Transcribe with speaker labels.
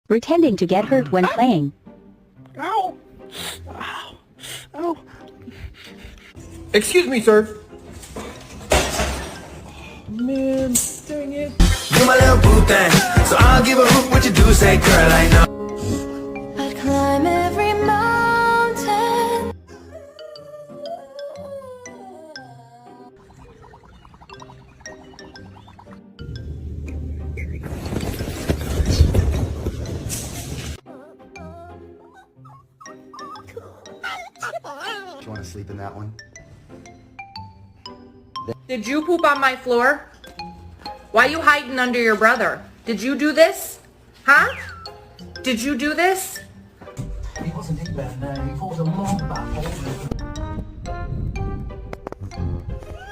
Speaker 1: pretending to get hurt when playing.
Speaker 2: Ow! Ow! Ow! Excuse me, sir. Man, dang it.
Speaker 3: You my little boo thing, so I'll give a hoot what you do say, girl, I know.
Speaker 4: I'd climb every mountain.
Speaker 5: Do you want to sleep in that one?
Speaker 6: Did you poop on my floor? Why you hiding under your brother? Did you do this? Huh? Did you do this?
Speaker 7: He wasn't in bad now. He fought a long